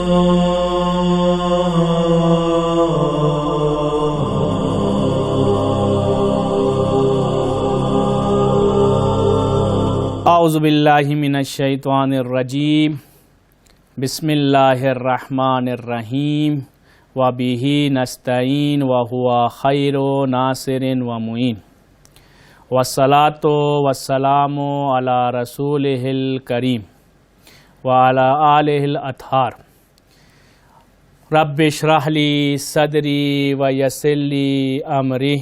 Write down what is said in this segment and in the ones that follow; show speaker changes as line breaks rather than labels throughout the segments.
اعوذ باللہ من الشیطان الرجیم بسم اللہ الرحمن الرحیم وبہ نستعین وہو خیر ناصر ومعین والصلاۃ والسلام علی رسولہ الکریم وعلی آلہ الاطہار رب اشرح لی صدری ویسر لی امری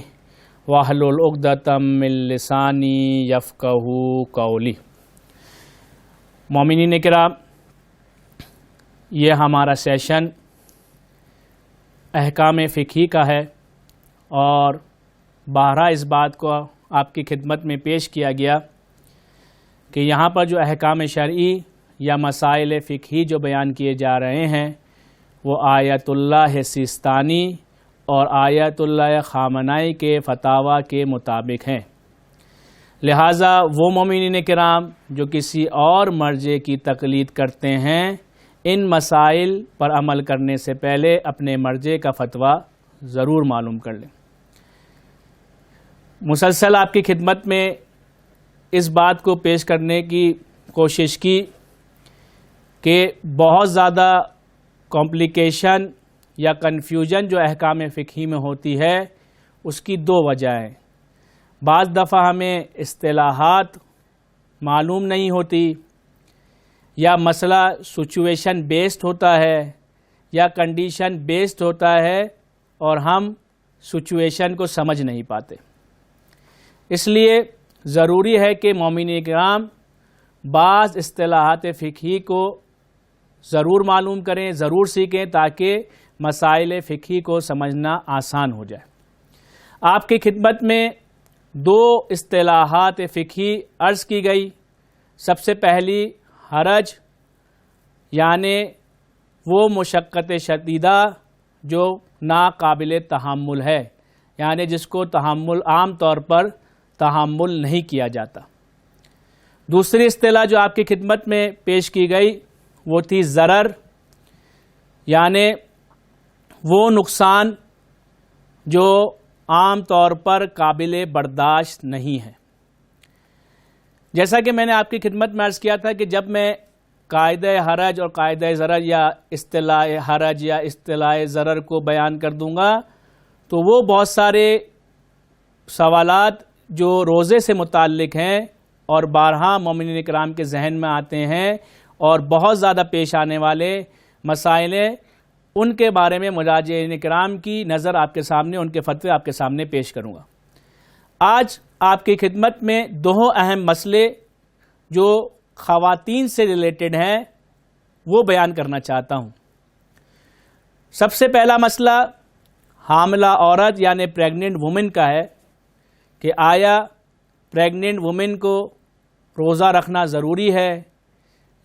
واحلل عقدۃ من لسانی یفقہوا قولی۔ مومنین کرام، یہ ہمارا سیشن احکام فقہی کا ہے اور بارہا اس بات کو آپ کی خدمت میں پیش کیا گیا کہ یہاں پر جو احکام شرعی یا مسائل فقہی جو بیان کیے جا رہے ہیں وہ آیت اللہ سیستانی اور آیت اللہ خامنائی کے فتاوی کے مطابق ہیں، لہٰذا وہ مومنین کرام جو کسی اور مرجع کی تقلید کرتے ہیں ان مسائل پر عمل کرنے سے پہلے اپنے مرجع کا فتویٰ ضرور معلوم کر لیں۔ مسلسل آپ کی خدمت میں اس بات کو پیش کرنے کی کوشش کی کہ بہت زیادہ کمپلیکیشن یا کنفیوژن جو احکام فقہی میں ہوتی ہے اس کی دو وجہ ہیں۔ بعض دفعہ ہمیں اصطلاحات معلوم نہیں ہوتی، یا مسئلہ سچویشن بیسڈ ہوتا ہے یا کنڈیشن بیسڈ ہوتا ہے اور ہم سچویشن کو سمجھ نہیں پاتے۔ اس لیے ضروری ہے کہ مومنین کرام بعض اصطلاحات فقہی کو ضرور معلوم کریں، ضرور سیکھیں تاکہ مسائل فقہی کو سمجھنا آسان ہو جائے۔ آپ کی خدمت میں دو اصطلاحات فقہی عرض کی گئی۔ سب سے پہلی حرج، یعنی وہ مشقت شدیدہ جو ناقابل تحمل ہے، یعنی جس کو تحمل عام طور پر تحمل نہیں کیا جاتا۔ دوسری اصطلاح جو آپ کی خدمت میں پیش کی گئی وہ تھی ضرر، یعنی وہ نقصان جو عام طور پر قابل برداشت نہیں ہے۔ جیسا کہ میں نے آپ کی خدمت میں عرض کیا تھا کہ جب میں قاعدہ حرج اور قاعدہ ضرر یا اصطلاح حرج یا اصطلاح ضرر کو بیان کر دوں گا تو وہ بہت سارے سوالات جو روزے سے متعلق ہیں اور بارہا مومنین کرام کے ذہن میں آتے ہیں اور بہت زیادہ پیش آنے والے مسائل ان کے بارے میں مراجعین کرام کی نظر آپ کے سامنے، ان کے فتوے آپ کے سامنے پیش کروں گا۔ آج آپ کی خدمت میں دو اہم مسئلے جو خواتین سے ریلیٹڈ ہیں وہ بیان کرنا چاہتا ہوں۔ سب سے پہلا مسئلہ حاملہ عورت یعنی پریگننٹ وومن کا ہے کہ آیا پریگننٹ وومن کو روزہ رکھنا ضروری ہے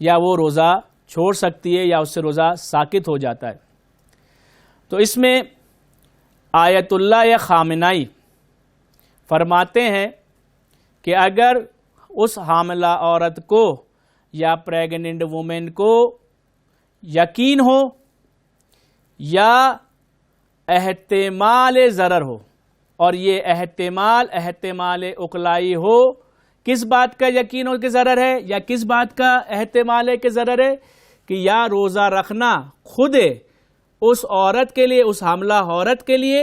یا وہ روزہ چھوڑ سکتی ہے یا اس سے روزہ ساقط ہو جاتا ہے۔ تو اس میں آیت اللہ یا خامنائی فرماتے ہیں کہ اگر اس حاملہ عورت کو یا پریگننٹ وومن کو یقین ہو یا احتمال ضرر ہو، اور یہ احتمال اقلائی ہو، کس بات کا یقین ہو کہ ضرر ہے یا کس بات کا احتمال ہے کہ ضرر ہے، کہ یا روزہ رکھنا خود اس عورت کے لیے، اس حاملہ عورت کے لیے،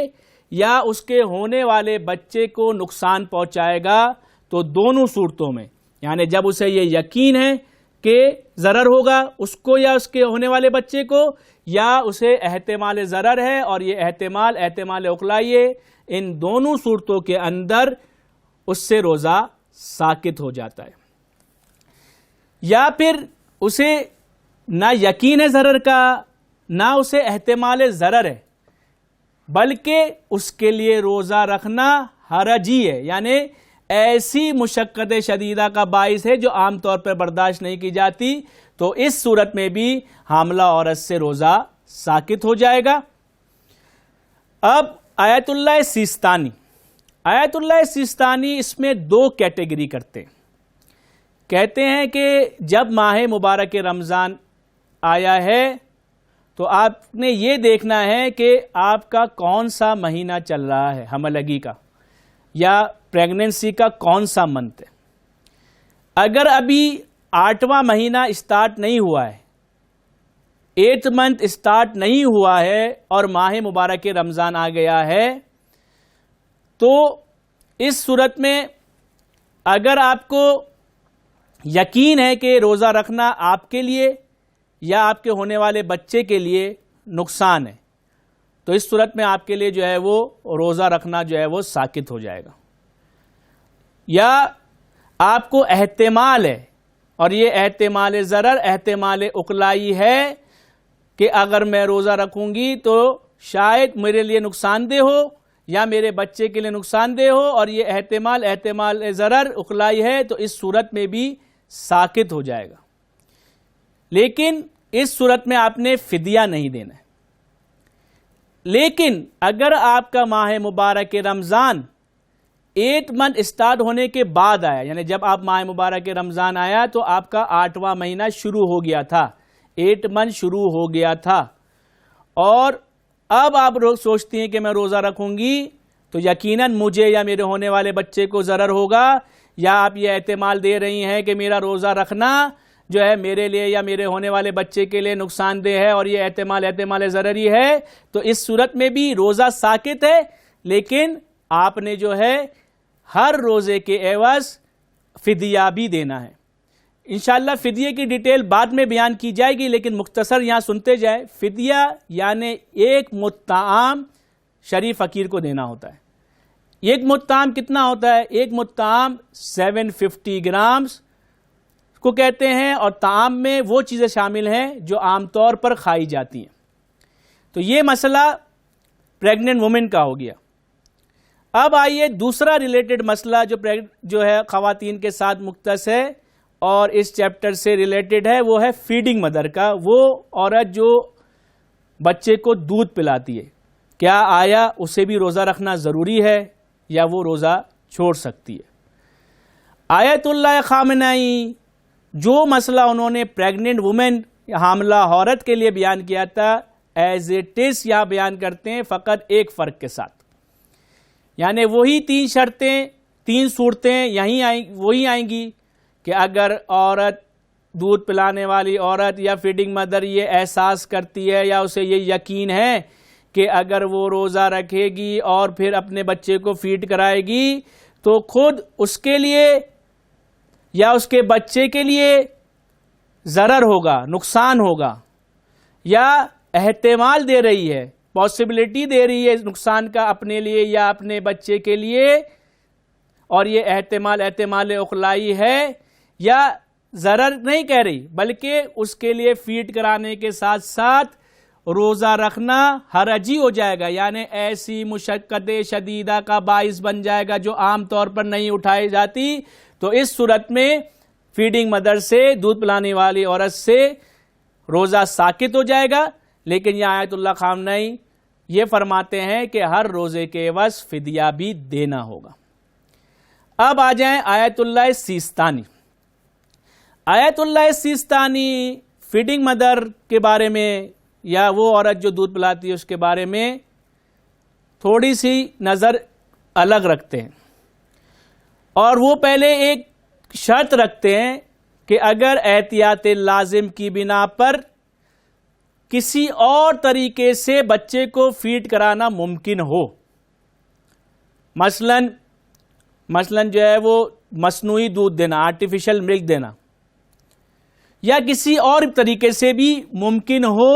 یا اس کے ہونے والے بچے کو نقصان پہنچائے گا۔ تو دونوں صورتوں میں، یعنی جب اسے یہ یقین ہے کہ ضرر ہوگا اس کو یا اس کے ہونے والے بچے کو، یا اسے احتمال ضرر ہے اور یہ احتمال اقلائی ہے، ان دونوں صورتوں کے اندر اس سے روزہ ساقط ہو جاتا ہے۔ یا پھر اسے نہ یقین ہے ضرر کا، نہ اسے احتمال ضرر ہے، بلکہ اس کے لیے روزہ رکھنا حرجی ہے، یعنی ایسی مشقت شدیدہ کا باعث ہے جو عام طور پر برداشت نہیں کی جاتی، تو اس صورت میں بھی حاملہ عورت سے روزہ ساقط ہو جائے گا۔ اب آیت اللہ سیستانی اس میں دو کیٹیگری کرتے ہیں۔ کہتے ہیں کہ جب ماہ مبارک رمضان آیا ہے تو آپ نے یہ دیکھنا ہے کہ آپ کا کون سا مہینہ چل رہا ہے حملگی کا یا پریگننسی کا کون سا منتھ ہے. اگر ابھی 8واں مہینہ اسٹارٹ نہیں ہوا ہے، 8th منتھ اسٹارٹ نہیں ہوا ہے اور ماہ مبارک رمضان آ گیا ہے، تو اس صورت میں اگر آپ کو یقین ہے کہ روزہ رکھنا آپ کے لیے یا آپ کے ہونے والے بچے کے لیے نقصان ہے، تو اس صورت میں آپ کے لیے جو ہے وہ روزہ رکھنا جو ہے وہ ساقط ہو جائے گا. یا آپ کو احتمال ہے، اور یہ احتمال ضرر احتمال اقلائی ہے کہ اگر میں روزہ رکھوں گی تو شاید میرے لیے نقصان دہ ہو یا میرے بچے کے لیے نقصان دہ ہو، اور یہ احتمال ضرر اقلائی ہے، تو اس صورت میں بھی ساقط ہو جائے گا. لیکن اس صورت میں آپ نے فدیہ نہیں دینا ہے. لیکن اگر آپ کا ماہ مبارک رمضان 8 منتھ اسٹارٹ ہونے کے بعد آیا، یعنی جب آپ ماہ مبارک رمضان آیا تو آپ کا 8واں مہینہ شروع ہو گیا تھا، 8 منتھ شروع ہو گیا تھا، اور اب آپ سوچتی ہیں کہ میں روزہ رکھوں گی تو یقیناً مجھے یا میرے ہونے والے بچے کو ضرر ہوگا، یا آپ یہ احتمال دے رہی ہیں کہ میرا روزہ رکھنا جو ہے میرے لیے یا میرے ہونے والے بچے کے لیے نقصان دہ ہے، اور یہ احتمال ضرری ہے، تو اس صورت میں بھی روزہ ساقط ہے. لیکن آپ نے جو ہے ہر روزے کے عوض فدیہ بھی دینا ہے. انشاءاللہ فدیے کی ڈیٹیل بعد میں بیان کی جائے گی، لیکن مختصر یہاں سنتے جائے. فدیہ یعنی ایک مطعام شریف فقیر کو دینا ہوتا ہے. ایک مطعام کتنا ہوتا ہے؟ ایک مطعام 750 گرامز کو کہتے ہیں، اور طعام میں وہ چیزیں شامل ہیں جو عام طور پر کھائی جاتی ہیں. تو یہ مسئلہ پریگننٹ وومن کا ہو گیا. اب آئیے دوسرا ریلیٹڈ مسئلہ جو ہے خواتین کے ساتھ مختص ہے اور اس چیپٹر سے ریلیٹڈ ہے، وہ ہے فیڈنگ مدر کا. وہ عورت جو بچے کو دودھ پلاتی ہے، کیا آیا اسے بھی روزہ رکھنا ضروری ہے یا وہ روزہ چھوڑ سکتی ہے؟ آیت اللہ خامنائی جو مسئلہ انہوں نے پریگننٹ وومن حاملہ عورت کے لیے بیان کیا تھا، ایز اٹ از یہاں بیان کرتے ہیں، فقط ایک فرق کے ساتھ. یعنی وہی 3 شرطیں 3 صورتیں وہی آئیں گی کہ اگر عورت دودھ پلانے والی عورت یا فیڈنگ مدر یہ احساس کرتی ہے یا اسے یہ یقین ہے کہ اگر وہ روزہ رکھے گی اور پھر اپنے بچے کو فیڈ کرائے گی تو خود اس کے لیے یا اس کے بچے کے لیے ضرر ہوگا، نقصان ہوگا، یا احتمال دے رہی ہے، پاسبلٹی دے رہی ہے نقصان کا اپنے لیے یا اپنے بچے کے لیے، اور یہ احتمال اخلائی ہے، یا ضرر نہیں کہہ رہی بلکہ اس کے لیے فیڈ کرانے کے ساتھ ساتھ روزہ رکھنا حرجی ہو جائے گا، یعنی ایسی مشقت شدیدہ کا باعث بن جائے گا جو عام طور پر نہیں اٹھائی جاتی. تو اس صورت میں فیڈنگ مدر سے، دودھ پلانے والی عورت سے روزہ ساقط ہو جائے گا. لیکن یہ آیت اللہ خامنائی یہ فرماتے ہیں کہ ہر روزے کے عوض فدیہ بھی دینا ہوگا. اب آ جائیں آیت اللہ سیستانی. آیت اللہ سیستانی فیڈنگ مدر کے بارے میں یا وہ عورت جو دودھ پلاتی ہے اس کے بارے میں تھوڑی سی نظر الگ رکھتے ہیں، اور وہ پہلے ایک شرط رکھتے ہیں کہ اگر احتیاط لازم کی بنا پر کسی اور طریقے سے بچے کو فیڈ کرانا ممکن ہو، مثلا جو ہے وہ مصنوعی دودھ دینا، آرٹیفیشل ملک دینا، یا کسی اور طریقے سے بھی ممکن ہو،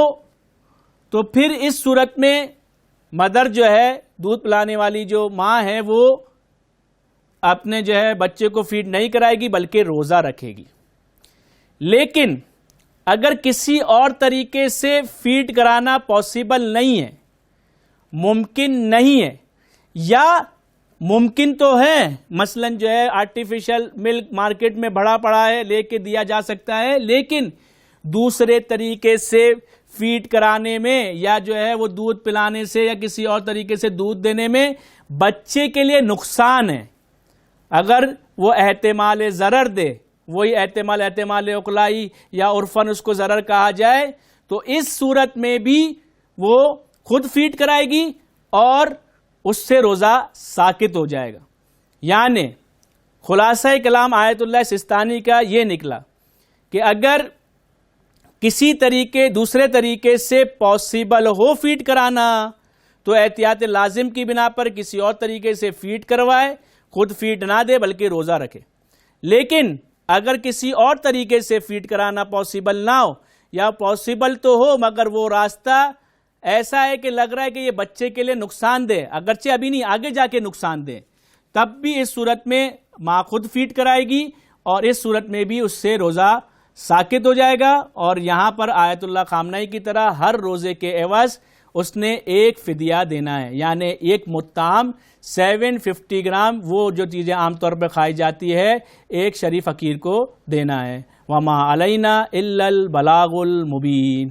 تو پھر اس صورت میں مدر جو ہے دودھ پلانے والی جو ماں ہے وہ اپنے جو ہے بچے کو فیڈ نہیں کرائے گی بلکہ روزہ رکھے گی. لیکن اگر کسی اور طریقے سے فیڈ کرانا پاسبل نہیں ہے، ممکن نہیں ہے، یا ممکن تو ہے، مثلا جو ہے آرٹیفیشل ملک مارکیٹ میں بڑا پڑا ہے لے کے دیا جا سکتا ہے، لیکن دوسرے طریقے سے فیڈ کرانے میں یا جو ہے وہ دودھ پلانے سے یا کسی اور طریقے سے دودھ دینے میں بچے کے لیے نقصان ہے. اگر وہ احتمال ضرر دے، وہی احتمال اقلائی یا عرفاً اس کو ضرر کہا جائے، تو اس صورت میں بھی وہ خود فیڈ کرائے گی اور اس سے روزہ ساقط ہو جائے گا. یعنی خلاصہ کلام آیت اللہ سستانی کا یہ نکلا کہ اگر کسی دوسرے طریقے سے پاسبل ہو فیڈ کرانا تو احتیاط لازم کی بنا پر کسی اور طریقے سے فیڈ کروائے, خود فیڈ نہ دے بلکہ روزہ رکھے. لیکن اگر کسی اور طریقے سے فیڈ کرانا پاسبل نہ ہو, یا پاسبل تو ہو مگر وہ راستہ ایسا ہے کہ لگ رہا ہے کہ یہ بچے کے لیے نقصان دہ, اگرچہ ابھی نہیں آگے جا کے نقصان دے, تب بھی اس صورت میں ماں خود فیڈ کرائے گی اور اس صورت میں بھی اس سے روزہ ساقط ہو جائے گا. اور یہاں پر آیت اللہ خامنائی کی طرح ہر روزے کے عوض اس نے ایک فدیہ دینا ہے, یعنی ایک مطعم 750 گرام, وہ جو چیزیں عام طور پہ کھائی جاتی ہے, ایک شریف فقیر کو دینا ہے. وما علینا الا البلاغ المبین.